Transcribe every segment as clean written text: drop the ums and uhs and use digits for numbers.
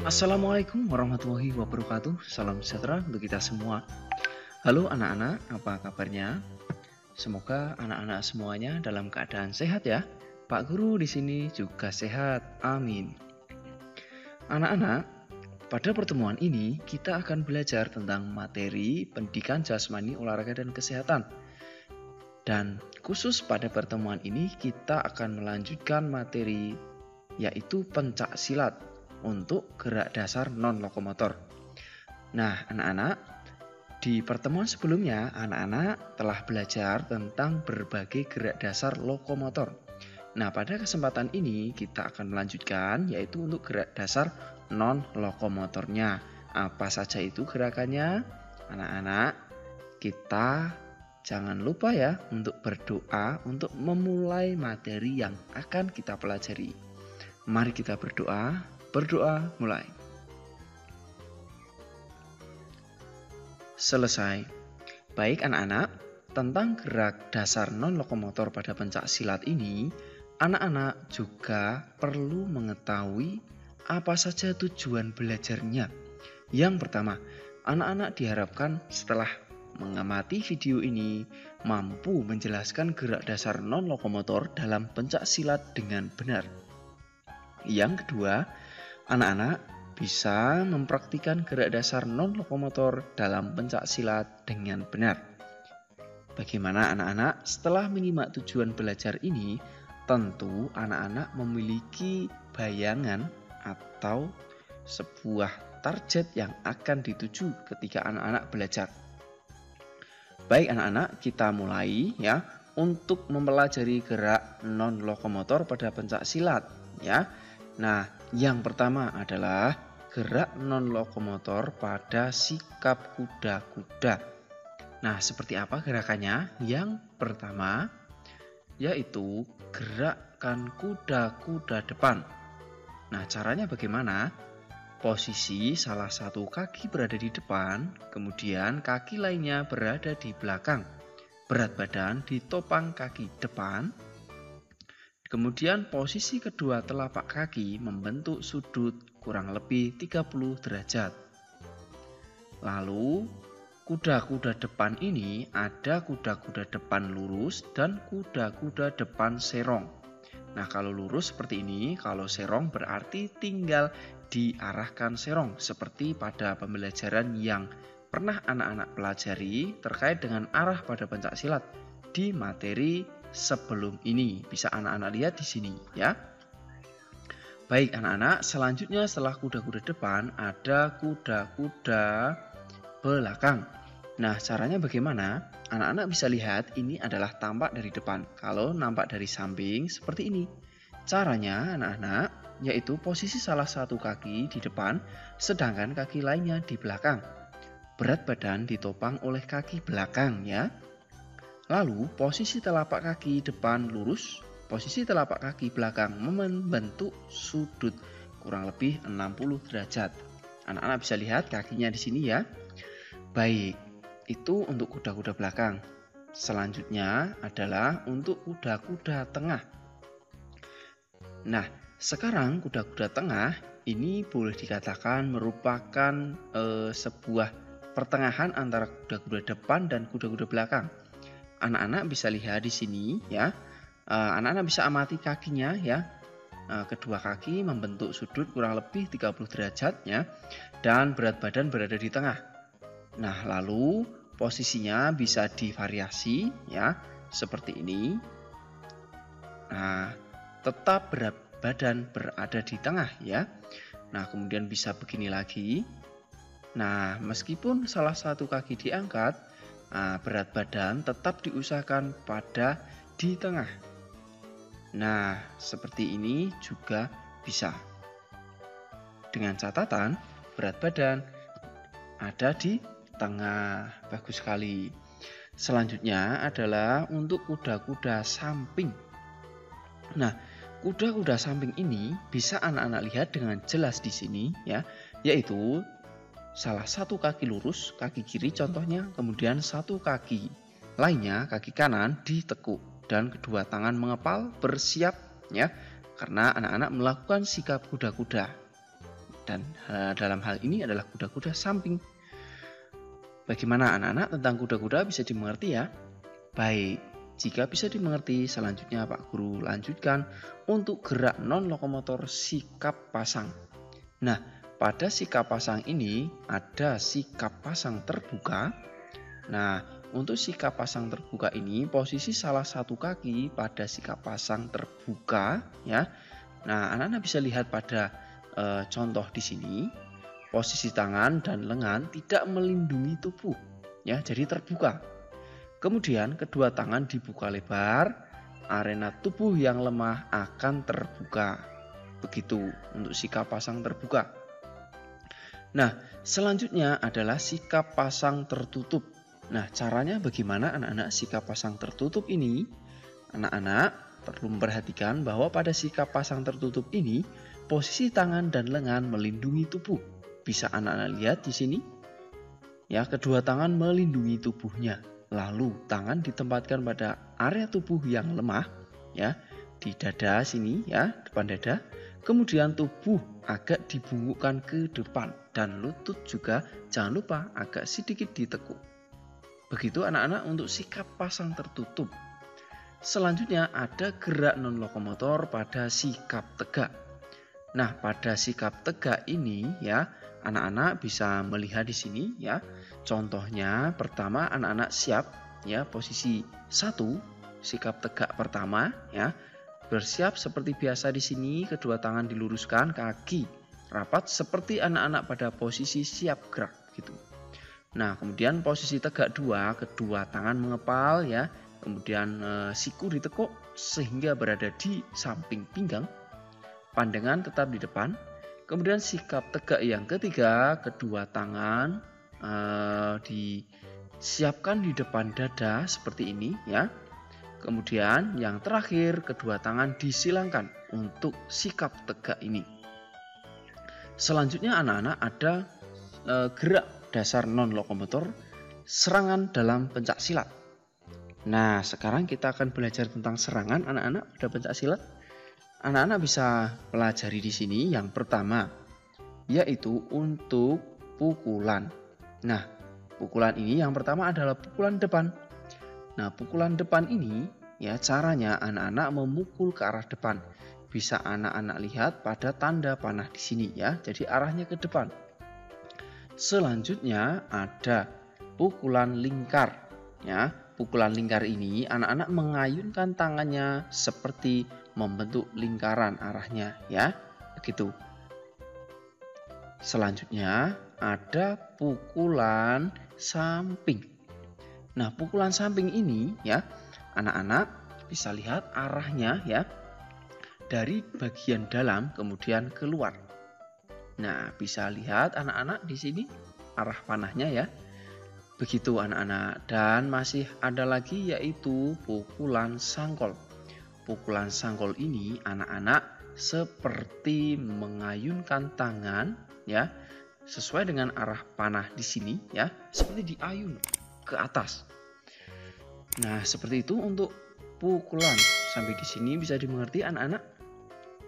Assalamualaikum warahmatullahi wabarakatuh. Salam sejahtera untuk kita semua. Halo anak-anak, apa kabarnya? Semoga anak-anak semuanya dalam keadaan sehat ya. Pak Guru di sini juga sehat. Amin. Anak-anak, pada pertemuan ini kita akan belajar tentang materi pendidikan jasmani, olahraga dan kesehatan. Dan khusus pada pertemuan ini kita akan melanjutkan materi yaitu pencak silat untuk gerak dasar non-lokomotor. Nah, anak-anak, di pertemuan sebelumnya anak-anak telah belajar tentang berbagai gerak dasar lokomotor. Nah, pada kesempatan ini kita akan melanjutkan yaitu untuk gerak dasar non-lokomotornya. Apa saja itu gerakannya? Anak-anak, kita jangan lupa ya untuk berdoa untuk memulai materi yang akan kita pelajari. Mari kita berdoa. Berdoa mulai. Selesai. Baik anak-anak, tentang gerak dasar non-lokomotor pada pencak silat ini, anak-anak juga perlu mengetahui apa saja tujuan belajarnya. Yang pertama, anak-anak diharapkan setelah mengamati video ini mampu menjelaskan gerak dasar non-lokomotor dalam pencak silat dengan benar. Yang kedua, anak-anak bisa mempraktikkan gerak dasar non-lokomotor dalam pencak silat dengan benar. Bagaimana anak-anak setelah menyimak tujuan belajar ini? Tentu anak-anak memiliki bayangan atau sebuah target yang akan dituju ketika anak-anak belajar. Baik anak-anak, kita mulai ya untuk mempelajari gerak non-lokomotor pada pencak silat ya. Nah, yang pertama adalah gerak non-lokomotor pada sikap kuda-kuda. Nah, seperti apa gerakannya? Yang pertama yaitu gerakan kuda-kuda depan. Nah, caranya bagaimana? Posisi salah satu kaki berada di depan, kemudian kaki lainnya berada di belakang. Berat badan ditopang kaki depan. Kemudian posisi kedua telapak kaki membentuk sudut kurang lebih 30 derajat. Lalu kuda-kuda depan ini ada kuda-kuda depan lurus dan kuda-kuda depan serong. Nah, kalau lurus seperti ini, kalau serong berarti tinggal diarahkan serong seperti pada pembelajaran yang pernah anak-anak pelajari terkait dengan arah pada pencak silat di materi sebelum ini. Bisa anak-anak lihat di sini ya. Baik anak-anak, selanjutnya setelah kuda-kuda depan ada kuda-kuda belakang. Nah, caranya bagaimana? Anak-anak bisa lihat ini adalah tampak dari depan. Kalau nampak dari samping seperti ini. Caranya anak-anak yaitu posisi salah satu kaki di depan sedangkan kaki lainnya di belakang. Berat badan ditopang oleh kaki belakang ya. Lalu posisi telapak kaki depan lurus, posisi telapak kaki belakang membentuk sudut kurang lebih 60 derajat. Anak-anak bisa lihat kakinya di sini ya. Baik, itu untuk kuda-kuda belakang. Selanjutnya adalah untuk kuda-kuda tengah. Nah, sekarang kuda-kuda tengah ini boleh dikatakan merupakan sebuah pertengahan antara kuda-kuda depan dan kuda-kuda belakang. Anak-anak bisa lihat di sini ya. Anak-anak bisa amati kakinya ya. Kedua kaki membentuk sudut kurang lebih 30 derajat ya. Dan berat badan berada di tengah. Nah, lalu posisinya bisa divariasi ya, seperti ini. Nah, tetap berat badan berada di tengah ya. Nah, kemudian bisa begini lagi. Nah, meskipun salah satu kaki diangkat, berat badan tetap diusahakan pada di tengah. Nah, seperti ini juga bisa. Dengan catatan berat badan ada di tengah. Bagus sekali. Selanjutnya adalah untuk kuda-kuda samping. Nah, kuda-kuda samping ini bisa anak-anak lihat dengan jelas di sini ya, yaitu salah satu kaki lurus, kaki kiri contohnya, kemudian satu kaki lainnya, kaki kanan ditekuk. dan kedua tangan mengepal bersiap ya, karena anak-anak melakukan sikap kuda-kuda. Dan dalam hal ini adalah kuda-kuda samping. Bagaimana anak-anak tentang kuda-kuda bisa dimengerti ya? Baik, jika bisa dimengerti, selanjutnya Pak Guru lanjutkan untuk gerak non-lokomotor sikap pasang. Nah, pada sikap pasang ini ada sikap pasang terbuka. Nah, untuk sikap pasang terbuka ini posisi salah satu kaki pada sikap pasang terbuka ya. Nah, anak-anak bisa lihat pada contoh di sini, posisi tangan dan lengan tidak melindungi tubuh ya, jadi terbuka. Kemudian kedua tangan dibuka lebar, arena tubuh yang lemah akan terbuka. Begitu untuk sikap pasang terbuka. Nah, selanjutnya adalah sikap pasang tertutup. Nah, caranya bagaimana anak-anak sikap pasang tertutup ini? Anak-anak perlu memperhatikan bahwa pada sikap pasang tertutup ini, posisi tangan dan lengan melindungi tubuh. Bisa anak-anak lihat di sini? Ya, kedua tangan melindungi tubuhnya. Lalu tangan ditempatkan pada area tubuh yang lemah, ya, di dada sini ya, depan dada. Kemudian tubuh agak dibungkukkan ke depan dan lutut juga jangan lupa agak sedikit ditekuk. Begitu anak-anak untuk sikap pasang tertutup. Selanjutnya ada gerak non-lokomotor pada sikap tegak. Nah, pada sikap tegak ini ya, anak-anak bisa melihat di sini ya. Contohnya pertama anak-anak siap ya, posisi 1, sikap tegak pertama ya. Bersiap seperti biasa di sini, kedua tangan diluruskan, kaki rapat seperti anak-anak pada posisi siap gerak gitu. Nah, kemudian posisi tegak 2, kedua tangan mengepal ya. Kemudian siku ditekuk sehingga berada di samping pinggang. Pandangan tetap di depan. Kemudian sikap tegak yang ketiga, kedua tangan disiapkan di depan dada seperti ini ya. Kemudian yang terakhir, kedua tangan disilangkan untuk sikap tegak ini. Selanjutnya anak-anak ada gerak dasar non-lokomotor serangan dalam pencak silat. Nah, sekarang kita akan belajar tentang serangan anak-anak pada pencak silat. Anak-anak bisa pelajari di sini yang pertama, yaitu untuk pukulan. Nah, pukulan ini yang pertama adalah pukulan depan. Nah, pukulan depan ini ya caranya anak-anak memukul ke arah depan. Bisa anak-anak lihat pada tanda panah di sini ya. Jadi arahnya ke depan. Selanjutnya ada pukulan lingkar. Ya, pukulan lingkar ini anak-anak mengayunkan tangannya seperti membentuk lingkaran arahnya ya. Begitu. Selanjutnya ada pukulan samping. Nah, pukulan samping ini ya, anak-anak bisa lihat arahnya ya, dari bagian dalam kemudian keluar. Nah, bisa lihat anak-anak di sini arah panahnya ya. Begitu anak-anak. Dan masih ada lagi yaitu pukulan sangkol. Pukulan sangkol ini anak-anak seperti mengayunkan tangan ya, sesuai dengan arah panah di sini ya, seperti diayun ke atas. Nah, seperti itu untuk pukulan. Sampai di sini bisa dimengerti anak-anak?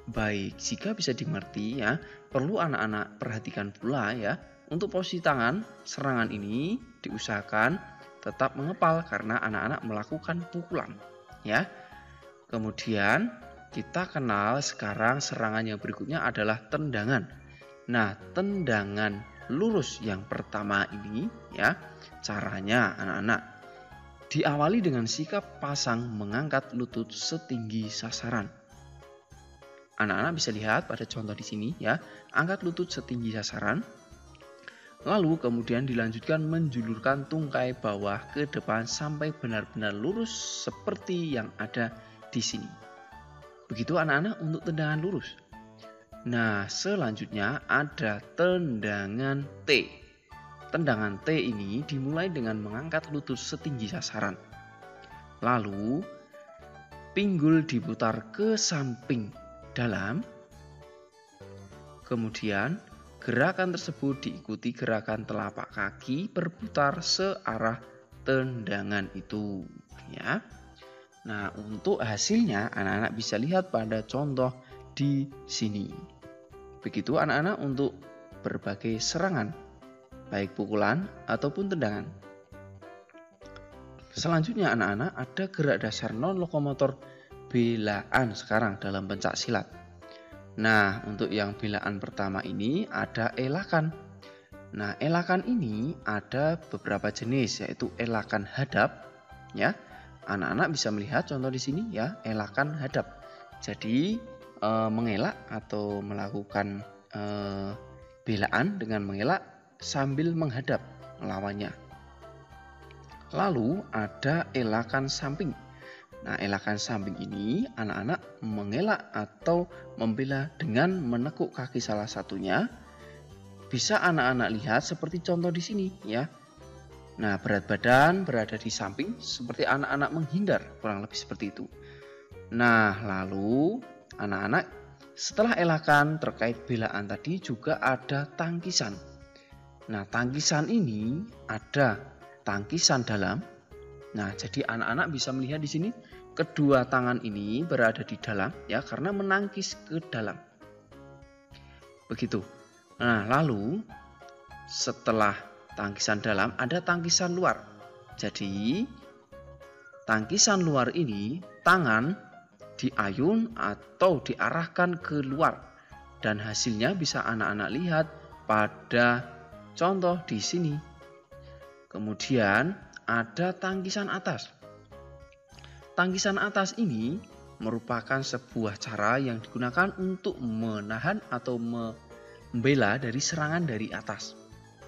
Baik, jika bisa dimengerti ya, perlu anak-anak perhatikan pula ya, untuk posisi tangan serangan ini diusahakan tetap mengepal karena anak-anak melakukan pukulan ya. Kemudian kita kenal sekarang serangan yang berikutnya adalah tendangan. Nah, tendangan lurus yang pertama ini ya, caranya anak-anak diawali dengan sikap pasang mengangkat lutut setinggi sasaran. Anak-anak bisa lihat pada contoh di sini ya, angkat lutut setinggi sasaran. Lalu kemudian dilanjutkan menjulurkan tungkai bawah ke depan sampai benar-benar lurus seperti yang ada di sini. Begitu anak-anak untuk tendangan lurus. Nah, selanjutnya ada tendangan T. Tendangan T ini dimulai dengan mengangkat lutut setinggi sasaran. Lalu pinggul diputar ke samping dalam. Kemudian gerakan tersebut diikuti gerakan telapak kaki berputar searah tendangan itu ya. Nah, untuk hasilnya anak-anak bisa lihat pada contoh di sini. Begitu anak-anak untuk berbagai serangan, baik pukulan ataupun tendangan. Selanjutnya anak-anak ada gerak dasar non-lokomotor belaan sekarang dalam pencak silat. Nah, untuk yang belaan pertama ini ada elakan. Nah, elakan ini ada beberapa jenis, yaitu elakan hadap, ya. Anak-anak bisa melihat contoh di sini ya, elakan hadap. Jadi mengelak atau melakukan belaan dengan mengelak sambil menghadap lawannya. Lalu ada elakan samping. Nah, elakan samping ini anak-anak mengelak atau membela dengan menekuk kaki salah satunya. Bisa anak-anak lihat seperti contoh di sini ya. Nah, berat badan berada di samping seperti anak-anak menghindar, kurang lebih seperti itu. Nah, lalu anak-anak setelah elakan terkait belaan tadi juga ada tangkisan. Nah, tangkisan ini ada tangkisan dalam. Nah, jadi anak-anak bisa melihat di sini kedua tangan ini berada di dalam ya, karena menangkis ke dalam. Begitu. Nah, lalu setelah tangkisan dalam ada tangkisan luar. Jadi tangkisan luar ini tangan diayun atau diarahkan ke luar dan hasilnya bisa anak-anak lihat pada contoh di sini. Kemudian ada tangkisan atas. Tangkisan atas ini merupakan sebuah cara yang digunakan untuk menahan atau membela dari serangan dari atas.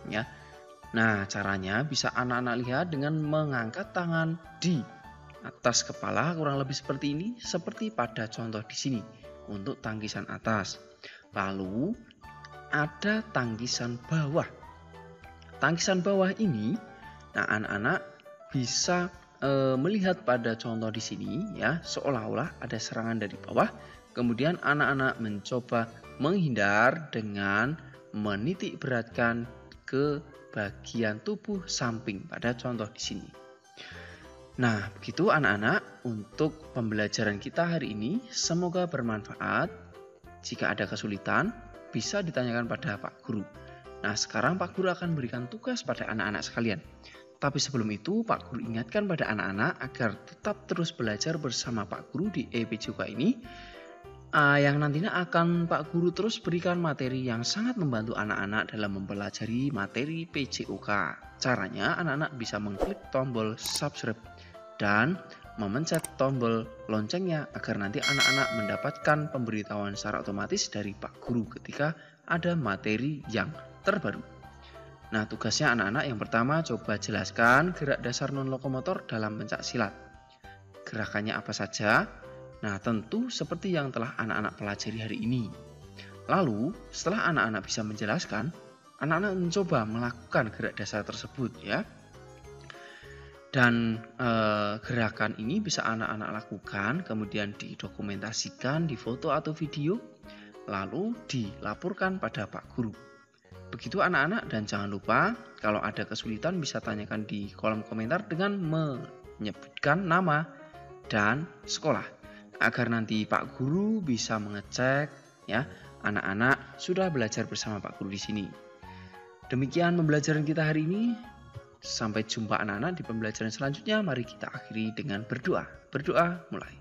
Ya. Nah, caranya bisa anak-anak lihat dengan mengangkat tangan di atas kepala kurang lebih seperti ini, seperti pada contoh di sini untuk tangkisan atas. Lalu ada tangkisan bawah. Tangkisan bawah ini, nah anak-anak bisa melihat pada contoh di sini ya, seolah-olah ada serangan dari bawah. Kemudian anak-anak mencoba menghindar dengan menitik beratkan ke bagian tubuh samping pada contoh di sini. Nah, begitu anak-anak untuk pembelajaran kita hari ini. Semoga bermanfaat. Jika ada kesulitan, bisa ditanyakan pada Pak Guru. Nah, sekarang Pak Guru akan berikan tugas pada anak-anak sekalian. Tapi sebelum itu, Pak Guru ingatkan pada anak-anak agar tetap terus belajar bersama Pak Guru di EPJOK ini. Yang nantinya akan Pak Guru terus berikan materi yang sangat membantu anak-anak dalam mempelajari materi PJOK. Caranya anak-anak bisa mengklik tombol subscribe dan memencet tombol loncengnya agar nanti anak-anak mendapatkan pemberitahuan secara otomatis dari Pak Guru ketika ada materi yang terbaru. Nah, tugasnya anak-anak yang pertama coba jelaskan gerak dasar non-lokomotor dalam pencak silat. Gerakannya apa saja? Nah, tentu seperti yang telah anak-anak pelajari hari ini. Lalu, setelah anak-anak bisa menjelaskan, anak-anak mencoba melakukan gerak dasar tersebut ya. Dan gerakan ini bisa anak-anak lakukan, kemudian didokumentasikan di foto atau video, lalu dilaporkan pada Pak Guru. Begitu anak-anak, dan jangan lupa kalau ada kesulitan bisa tanyakan di kolom komentar dengan menyebutkan nama dan sekolah, agar nanti Pak Guru bisa mengecek ya anak-anak sudah belajar bersama Pak Guru di sini. Demikian pembelajaran kita hari ini. Sampai jumpa anak-anak di pembelajaran selanjutnya. Mari kita akhiri dengan berdoa. Berdoa mulai.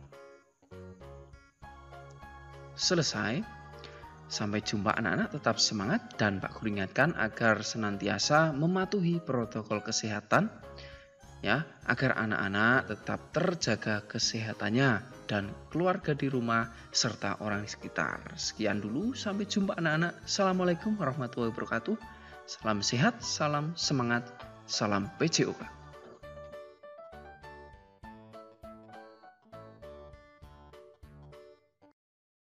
Selesai. Sampai jumpa anak-anak, tetap semangat dan Pak Guru ingatkan agar senantiasa mematuhi protokol kesehatan ya, agar anak-anak tetap terjaga kesehatannya dan keluarga di rumah serta orang di sekitar. Sekian dulu, sampai jumpa anak-anak. Assalamualaikum warahmatullahi wabarakatuh. Salam sehat, salam semangat, salam PJOK.